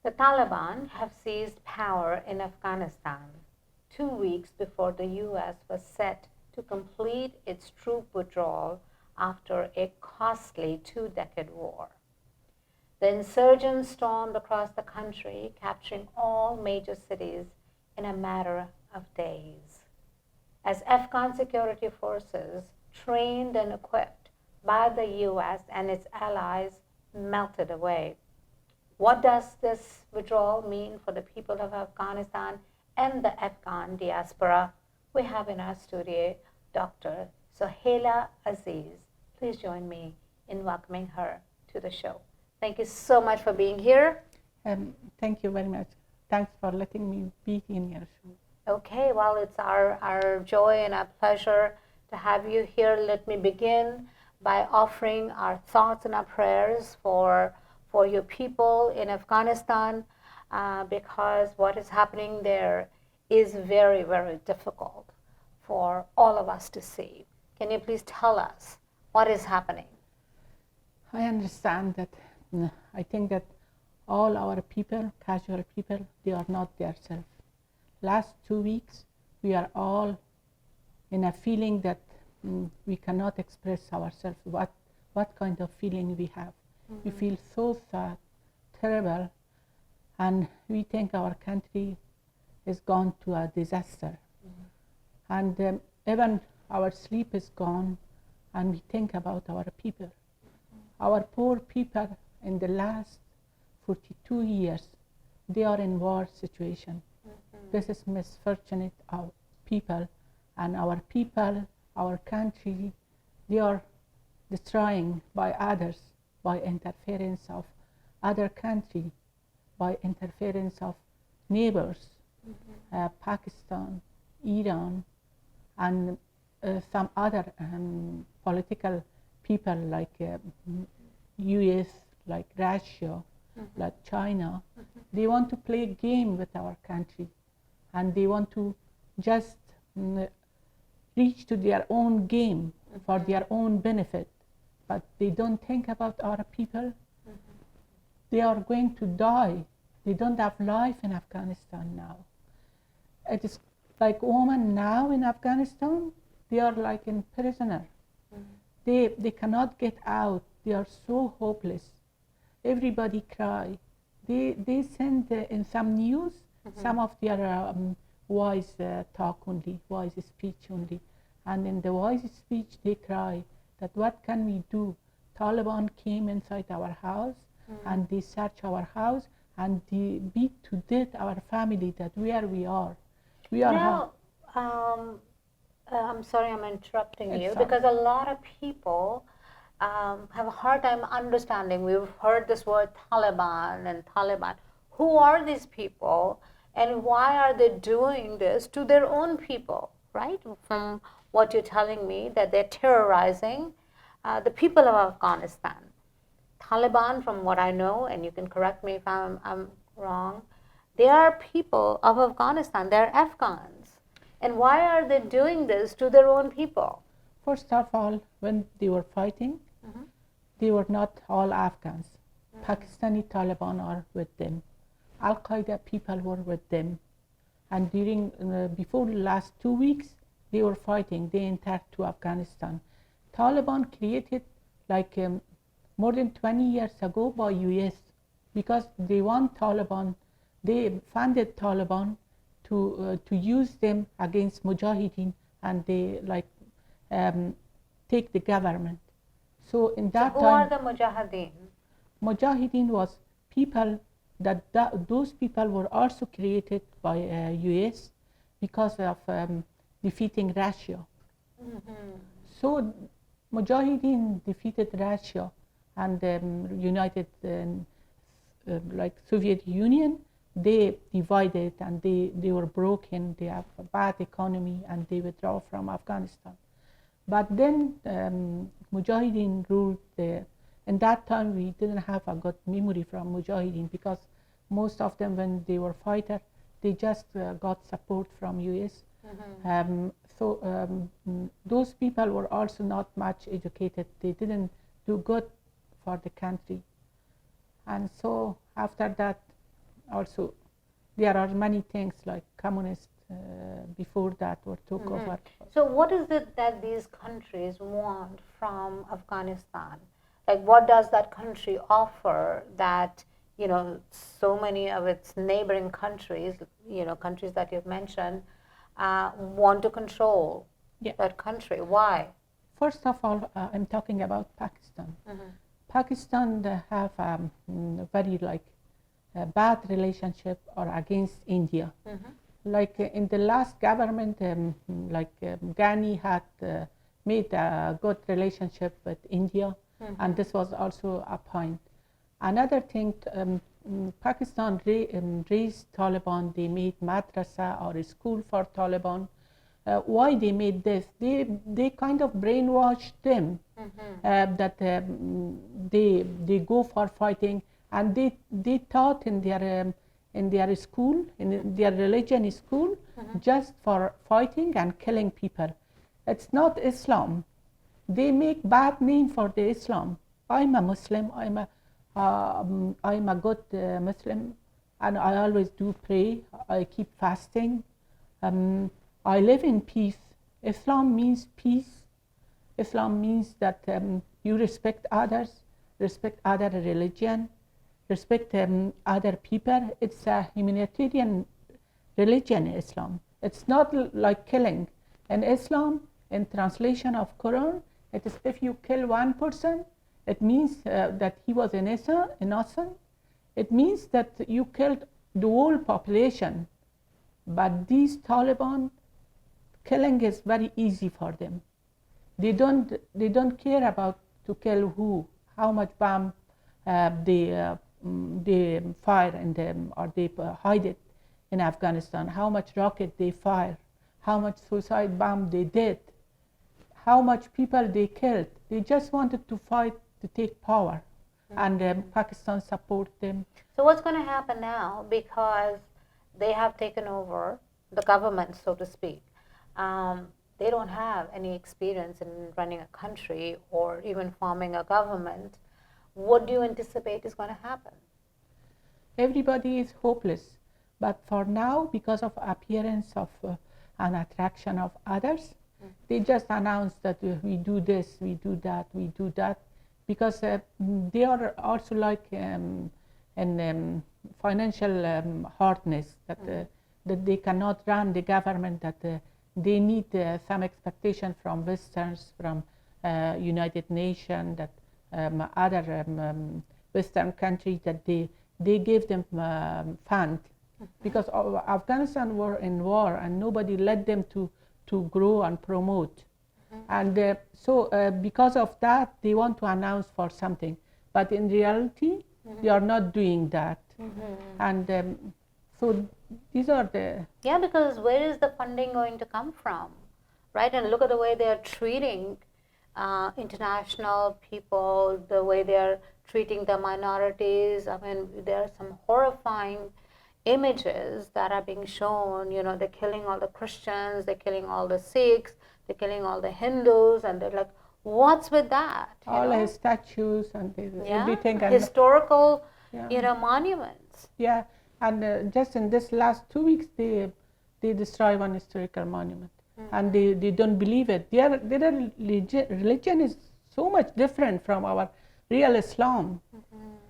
The Taliban have seized power in Afghanistan 2 weeks before the US was set to complete its troop withdrawal after a costly two-decade war. The insurgents stormed across the country, capturing all major cities in a matter of days. As Afghan security forces, trained and equipped by the US and its allies, melted away. What does this withdrawal mean for the people of Afghanistan and the Afghan diaspora? We have in our studio Dr. Sohaila Aziz. Please join me in welcoming her to the show. Thank you so much for being here. Thank you very much. Thanks for letting me be in your show. Okay, well, it's our joy and our pleasure to have you here. Let me begin by offering our thoughts and our prayers for your people in Afghanistan, because what is happening there is very, very difficult for all of us to see. Can you please tell us what is happening? I understand that. I think that all our people, casual people, they are not themselves. Last 2 weeks, we are all in a feeling that we cannot express ourselves, what kind of feeling we have. Mm-hmm. We feel so sad, terrible, and we think our country is gone to a disaster. Mm-hmm. And even our sleep is gone, and we think about our people. Mm-hmm. Our poor people in the last 42 years, they are in war situation. Mm-hmm. This is misfortunate of people, and our people, our country, they are destroying by others, by interference of other country, by interference of neighbors, mm-hmm. Pakistan, Iran, and some other political people like US, like Russia, mm-hmm. like China. Mm-hmm. They want to play a game with our country, and they want to just reach to their own game, mm-hmm. for their own benefit, but they don't think about our people. Mm-hmm. They are going to die. They don't have life in Afghanistan now. It is like women now in Afghanistan, they are like in prisoner. Mm-hmm. They cannot get out. They are so hopeless. Everybody cry. They send in some news, mm-hmm. some of their voice talk only, voice speech only. And in the voice speech, they cry that what can we do? Taliban came inside our house, mm-hmm. and they search our house, and they beat to death our family, that where we are. We are now, I'm sorry I'm interrupting you, because a lot of people have a hard time understanding. We've heard this word Taliban and Taliban. Who are these people, and why are they doing this to their own people, right? From what you're telling me, that they're terrorizing the people of Afghanistan. Taliban, from what I know, and you can correct me if I'm wrong, they are people of Afghanistan. They're Afghans. And why are they doing this to their own people? First of all, when they were fighting, mm-hmm. they were not all Afghans. Mm-hmm. Pakistani Taliban are with them. Al-Qaeda people were with them. And during, before the last 2 weeks, they were fighting. They entered to Afghanistan. Taliban created like more than 20 years ago by US, because they want Taliban. They funded Taliban to use them against Mujahideen, and they like take the government. So in that time, who are the Mujahideen? Mujahideen was people that those people were also created by US because of defeating Russia. Mm-hmm. So Mujahideen defeated Russia and United like Soviet Union. They divided, and they were broken. They have a bad economy, and they withdraw from Afghanistan. But then Mujahideen ruled there. And that time we didn't have a good memory from Mujahideen, because most of them, when they were fighters, they just got support from US. Mm-hmm. Those people were also not much educated. They didn't do good for the country. And so after that, also there are many things like communists before that were took over. So what is it that these countries want from Afghanistan? Like what does that country offer that, you know, so many of its neighboring countries, you know, countries that you've mentioned, want to control that country? Why? First of all, I'm talking about Pakistan. Pakistan have very like a bad relationship or against India. Like in the last government, Ghani had made a good relationship with India, and this was also a point. Another thing, Pakistan raised Taliban. They made madrasa or a school for Taliban. Why they made this? They kind of brainwashed them that they go for fighting, and they taught in their school, in their religion school, just for fighting and killing people. It's not Islam. They make bad name for the Islam. I'm a Muslim. I'm a good Muslim, and I always do pray. I keep fasting. I live in peace. Islam means peace. Islam means that you respect others, respect other religion, respect other people. It's a humanitarian religion, Islam. It's not like killing. In Islam, in translation of Quran, it is if you kill one person, it means that he was innocent. It means that you killed the whole population. But these Taliban, killing is very easy for them. They don't care about to kill who, how much bomb they fire in them, or they hide it in Afghanistan, how much rocket they fire, how much suicide bomb they did, how much people they killed. They just wanted to fight to take power, and Pakistan support them. So what's going to happen now, because they have taken over the government, so to speak? They don't have any experience in running a country or even forming a government. What do you anticipate is going to happen? Everybody is hopeless, but for now, because of appearance of an attraction of others, they just announce that we do this, we do that, we do that, because they are also like in financial hardness, that that they cannot run the government, that they need some expectation from Westerns, from United Nations, that other Western countries, that they give them fund, because Afghanistan were in war and nobody let them to grow and promote. And so because of that, they want to announce for something, but in reality, they are not doing that. And so these are the... Yeah, because where is the funding going to come from, right? And look at the way they are treating international people, the way they are treating the minorities. I mean, there are some horrifying images that are being shown. You know, they're killing all the Christians, they're killing all the Sikhs, they're killing all the Hindus, and they're like, what's with that? All his statues and everything. Historical, monuments. Yeah. And just in this last 2 weeks, they destroy one historical monument, and they don't believe it. Their religion is so much different from our real Islam.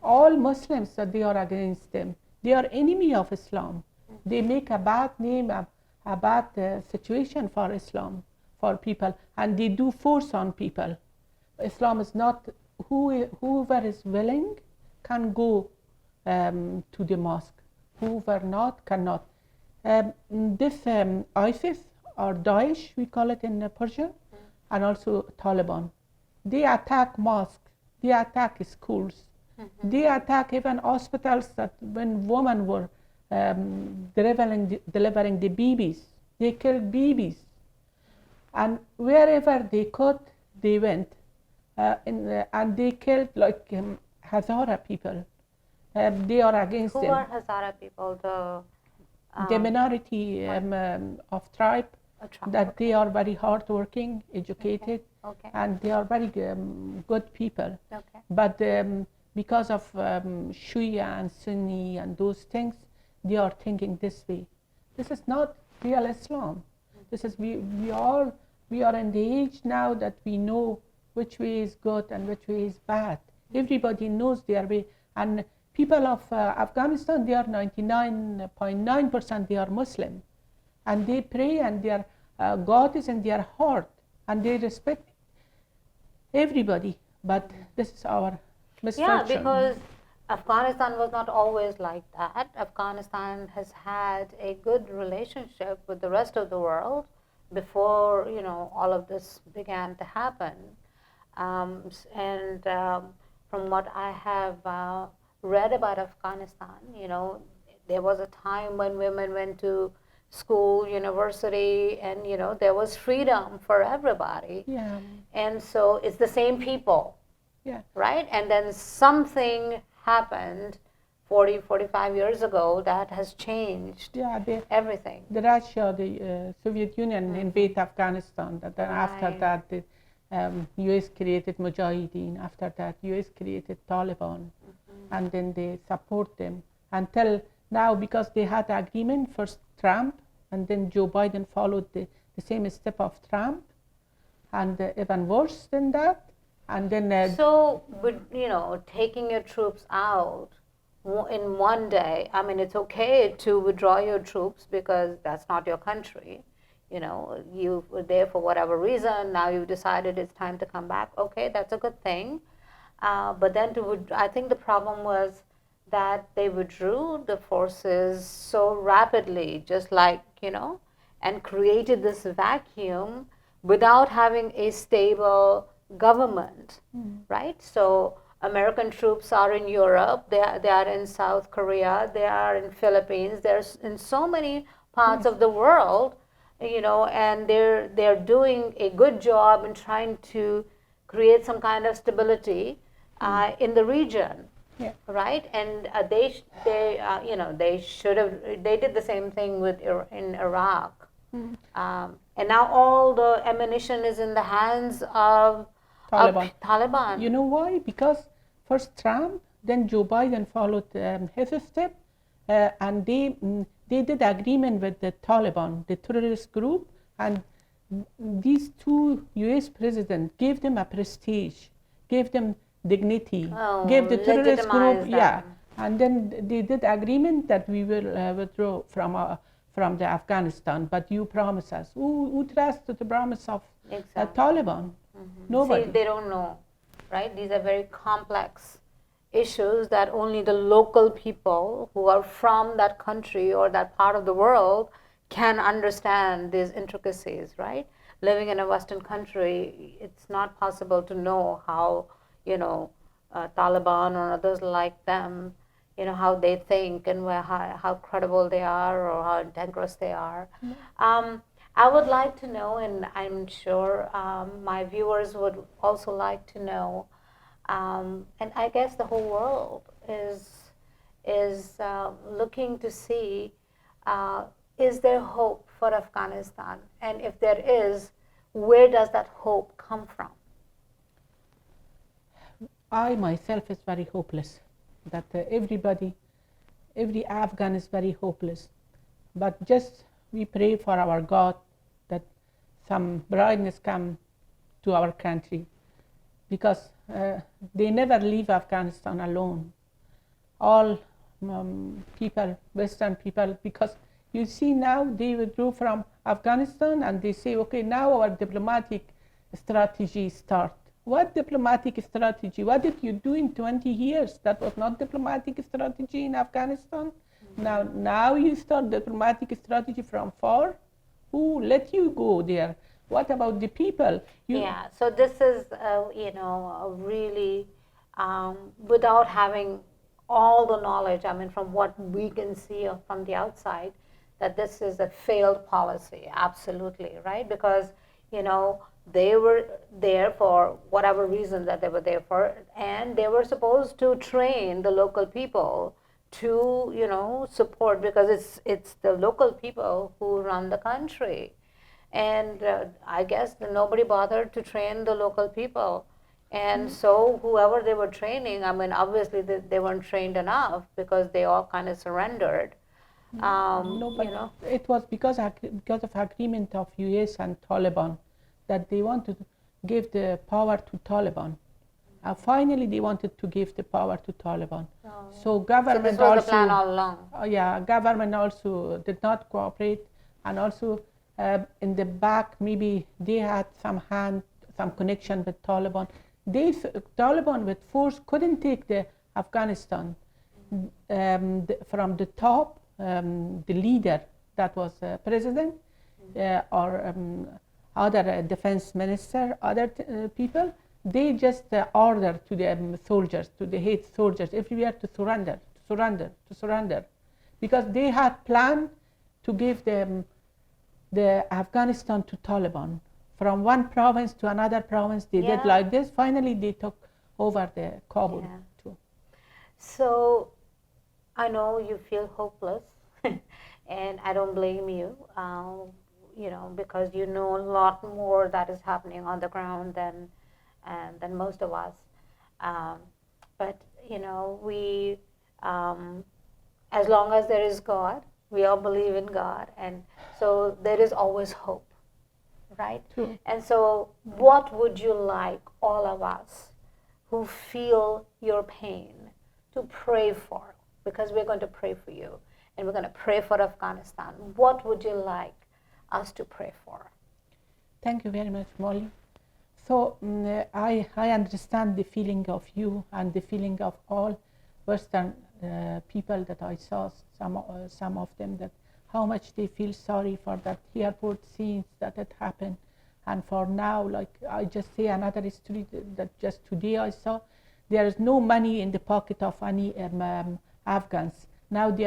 All Muslims, they are against them. They are enemy of Islam. They make a bad name, a bad situation for Islam, for people, and they do force on people. Islam is not, whoever is willing can go to the mosque. Whoever not, cannot. This ISIS or Daesh, we call it in Persia, and also Taliban, they attack mosques, they attack schools, they attack even hospitals, that when women were delivering the babies, they killed babies. And wherever they could, they went, and they killed like Hazara people. They are against them. Who are Hazara people? The minority of tribe, that they are very hardworking, educated, and they are very good people. But because of Shia and Sunni and those things, they are thinking this way. This is not real Islam. This is we are in the age now that we know which way is good and which way is bad. Everybody knows their way, and people of Afghanistan, they are 99.9% they are Muslim, and they pray, and their God is in their heart, and they respect everybody. But this is our misfortune. Yeah, because Afghanistan was not always like that. Afghanistan has had a good relationship with the rest of the world before, all of this began to happen. From what I have read about Afghanistan, there was a time when women went to school, university, and there was freedom for everybody. Yeah. And so it's the same people. Yeah. Right? And then something happened 45 years ago that has changed everything. The Russia, the Soviet Union invaded Afghanistan. Then after that, the US created Mujahideen. After that, US created Taliban. And then they support them until now, because they had agreement, first Trump, and then Joe Biden followed the same step of Trump, and even worse than that. And then taking your troops out in one day, I mean, it's okay to withdraw your troops because that's not your country. You were there for whatever reason. Now you've decided it's time to come back. Okay, that's a good thing. But then I think the problem was that they withdrew the forces so rapidly, just like, and created this vacuum without having a stable government, right? So American troops are in Europe, they are in South Korea, they are in Philippines, they're in so many parts of the world, and they're doing a good job in trying to create some kind of stability in the region, right? And they did the same thing in Iraq, and now all the ammunition is in the hands of Taliban. You know why? Because first Trump, then Joe Biden followed his step, and they did agreement with the Taliban, the terrorist group, and these two U.S. presidents gave them a prestige, gave them dignity, gave the terrorist group, and then they did agreement that we will withdraw from the Afghanistan, but you promise us. Who trusts the promise of Taliban? Nobody. See, they don't know, right? These are very complex issues that only the local people who are from that country or that part of the world can understand these intricacies, right? Living in a Western country, it's not possible to know how, Taliban or others like them, how they think and how credible they are or how integrous they are. I would like to know, and I'm sure my viewers would also like to know, and I guess the whole world is looking to see, is there hope for Afghanistan? And if there is, where does that hope come from? I myself is very hopeless. That every Afghan is very hopeless. But just we pray for our God that some brightness come to our country, because they never leave Afghanistan alone. All people, Western people, because you see now they withdrew from Afghanistan and they say, okay, now our diplomatic strategy start. What diplomatic strategy? What did you do in 20 years? That was not diplomatic strategy in Afghanistan. Now you start diplomatic strategy from far. Who let you go there? What about the people? So this is, really, without having all the knowledge, I mean, from what we can see from the outside, that this is a failed policy, absolutely, right? Because, they were there for whatever reason that they were there for, and they were supposed to train the local people to, support, because it's the local people who run the country. And I guess nobody bothered to train the local people. And so whoever they were training, I mean, obviously they weren't trained enough because they all kind of surrendered. No, but You know, it was because of agreement of US and Taliban that they wanted to give the power to Taliban. Finally, they wanted to give the power to Taliban. Oh. So so government this was also, the plan all along. yeah, government also did not cooperate, and also in the back maybe they had some connection with Taliban. Taliban with force couldn't take the Afghanistan from the top. The leader that was president or other defense minister, other people, they just order to the soldiers, to the hate soldiers everywhere to surrender, because they had planned to give them the Afghanistan to Taliban. From one province to another province, they did like this. Finally, they took over the Kabul too. So I know you feel hopeless, and I don't blame you. You know, because you know a lot more that is happening on the ground than most of us. But you know, we, as long as there is God, we all believe in God, and so there is always hope, right? True. And so, what would you like all of us who feel your pain to pray for? Because we're going to pray for you, and we're going to pray for Afghanistan. What would you like us to pray for? Thank you very much, Molly. So I understand the feeling of you and the feeling of all Western people that I saw, some of them, that how much they feel sorry for that airport scenes that had happened. And for now, like I just say another history that just today I saw, there is no money in the pocket of any Afghans. Now they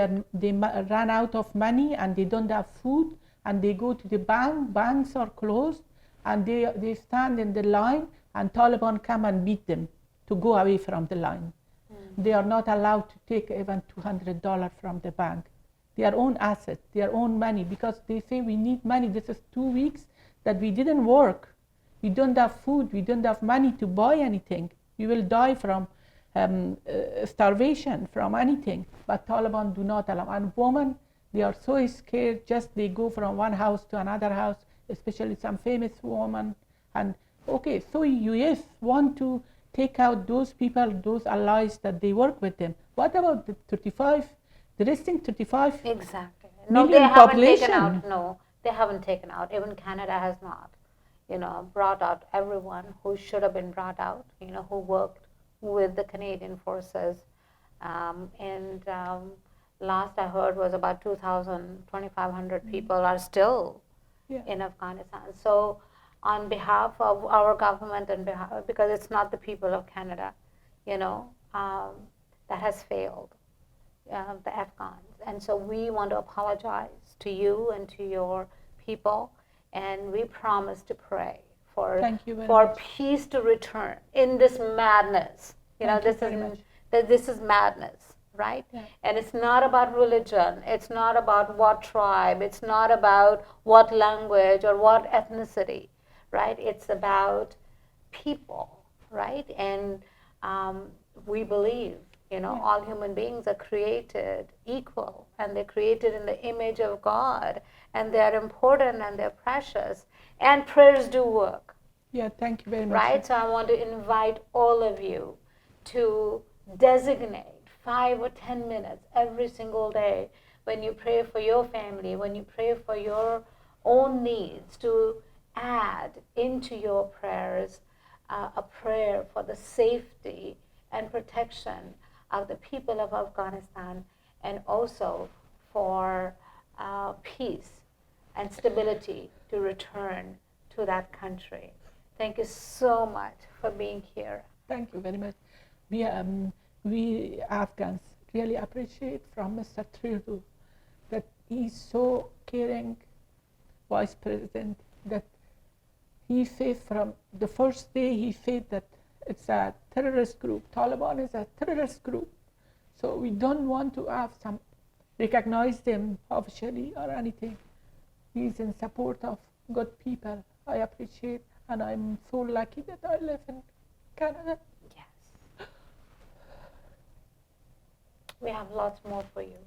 ran out of money and they don't have food, and they go to the banks are closed, and they stand in the line, and Taliban come and beat them to go away from the line. They are not allowed to take even $200 from the bank, their own asset, their own money, because they say we need money. This is 2 weeks that we didn't work. We don't have food. We don't have money to buy anything. We will die from starvation, from anything. But Taliban do not allow. And women, they are so scared, just they go from one house to another house, especially some famous woman. And okay, so US want to take out those people, those allies that they work with them. What about the resting 35 exactly. million population? No, they haven't taken out. Even Canada has not, brought out everyone who should have been brought out, who worked with the Canadian forces. Last I heard was about 2,500 people are still in Afghanistan. So on behalf of our government and because it's not the people of Canada, that has failed the Afghans. And so we want to apologize to you and to your people, and we promise to pray for peace to return in this madness. This is madness, right? Yeah. And it's not about religion. It's not about what tribe. It's not about what language or what ethnicity, right? It's about people, right? And we believe, all human beings are created equal, and they're created in the image of God, and they're important and they're precious, and prayers do work. Yeah, thank you very much. Right? So I want to invite all of you to designate 5 or 10 minutes every single day when you pray for your family, when you pray for your own needs, to add into your prayers a prayer for the safety and protection of the people of Afghanistan, and also for peace and stability to return to that country. Thank you so much for being here. Thank you very much. We Afghans really appreciate from Mr. Trudeau that he's so caring Vice President, that he said from the first day, he said that it's a terrorist group. Taliban is a terrorist group. So we don't want to have recognize them officially or anything. He's in support of good people. I appreciate, and I'm so lucky that I live in Canada. Yes. We have lots more for you.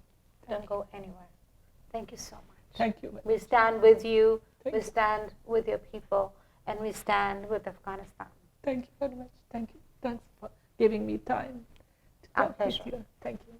Don't go anywhere. Thank you so much. Thank you. We stand with you. Thank We you. stand with your people. And we stand with Afghanistan. Thank you very much. Thank you. Thanks for giving me time to Our talk with pleasure. you. Thank you.